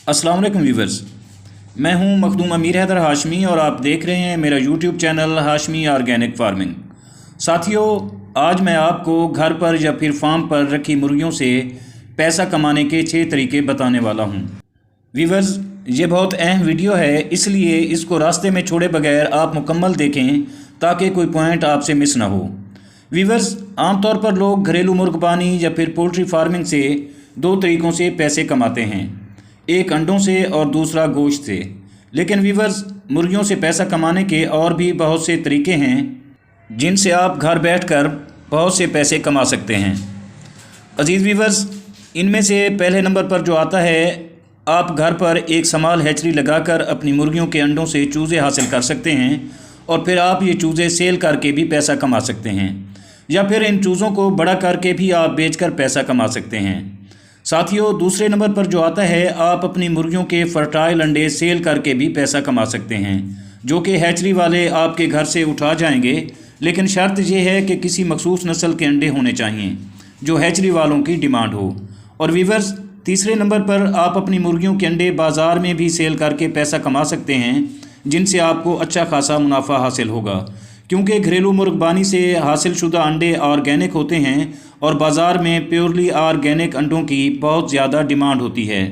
अस्सलाम वालेकुम व्यूवर्स, मैं हूं मखदूम अमीर हैदर हाशमी और आप देख रहे हैं मेरा YouTube channel Hashmi organic farming. साथियों, आज मैं आपको घर पर या फिर फार्म पर रखी मुर्गियों से पैसा कमाने के 6 तरीके बताने वाला हूं। व्यूवर्स, ये बहुत अहम वीडियो है, इसलिए इसको रास्ते में छोड़े बगैर आप मुकम्मल देखें ताकि कोई पॉइंट आपसे मिस ना हो। व्यूवर्स, आमतौर पर लोग घरेलू मुर्गबानी या फिर पोल्ट्री फार्मिंग से 2 तरीक़ों से पैसे कमाते हैं, एक अंडों से और दूसरा गोश्त से। लेकिन व्यूवर्स, मुर्गियों से पैसा कमाने के और भी बहुत से तरीके हैं जिनसे आप घर बैठकर बहुत से पैसे कमा सकते हैं। अजीज़ व्यूवर्स, इनमें से पहले नंबर पर जो आता है, आप घर पर एक समाल हैचरी लगाकर अपनी मुर्गियों के अंडों से चूज़े हासिल कर सकते हैं और फिर आप ये चूज़े सेल करके भी पैसा कमा सकते हैं, या फिर इन चूज़ों को बड़ा करके भी आप बेचकर पैसा कमा सकते हैं। साथियों, दूसरे नंबर पर जो आता है, आप अपनी मुर्गियों के फर्टाइल अंडे सेल करके भी पैसा कमा सकते हैं, जो कि हैचरी वाले आपके घर से उठा जाएंगे। लेकिन शर्त यह है कि किसी मखसूस नस्ल के अंडे होने चाहिए जो हैचरी वालों की डिमांड हो। और व्यूवर्स, तीसरे नंबर पर आप अपनी मुर्गियों के अंडे बाज़ार में भी सेल करके पैसा कमा सकते हैं, जिनसे आपको अच्छा खासा मुनाफा हासिल होगा, क्योंकि घरेलू मुर्गबानी से हासिल शुदा अंडे ऑर्गेनिक होते हैं और बाज़ार में प्योरली ऑर्गेनिक अंडों की बहुत ज़्यादा डिमांड होती है।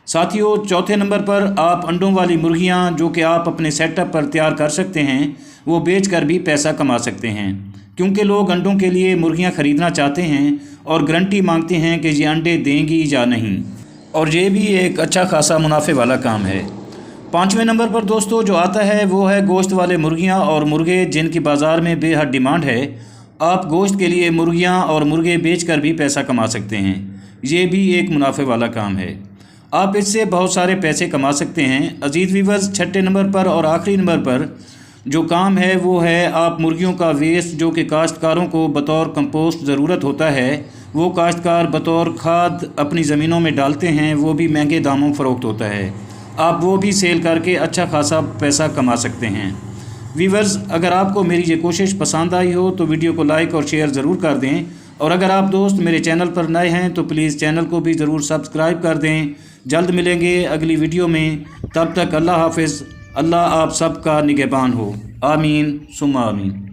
साथियों, चौथे नंबर पर आप अंडों वाली मुर्गियां जो कि आप अपने सेटअप पर तैयार कर सकते हैं, वो बेचकर भी पैसा कमा सकते हैं, क्योंकि लोग अंडों के लिए मुर्गियां ख़रीदना चाहते हैं और गारंटी मांगते हैं कि ये अंडे देंगी या नहीं, और ये भी एक अच्छा खासा मुनाफे वाला काम है। पाँचवें नंबर पर दोस्तों जो आता है, वो है गोश्त वाले मुर्गियां और मुर्गे, जिनकी बाज़ार में बेहद डिमांड है। आप गोश्त के लिए मुर्गियां और मुर्गे बेचकर भी पैसा कमा सकते हैं, ये भी एक मुनाफे वाला काम है। आप इससे बहुत सारे पैसे कमा सकते हैं। अजीज़ व्यूवर्स, छठे नंबर पर और आखिरी नंबर पर जो काम है, वो है आप मुर्गियों का वेस्ट जो कि काश्तकारों को बतौर कंपोस्ट ज़रूरत होता है, वो काश्तकार बतौर खाद अपनी ज़मीनों में डालते हैं, वो भी महंगे दामों फ़रोख्त होता है। आप वो भी सेल करके अच्छा खासा पैसा कमा सकते हैं। व्यूवर्स, अगर आपको मेरी ये कोशिश पसंद आई हो तो वीडियो को लाइक और शेयर ज़रूर कर दें, और अगर आप दोस्त मेरे चैनल पर नए हैं तो प्लीज़ चैनल को भी ज़रूर सब्सक्राइब कर दें। जल्द मिलेंगे अगली वीडियो में, तब तक अल्लाह हाफ़िज़। अल्लाह आप सबका निगहबान हो। आमीन सुम्मा आमीन।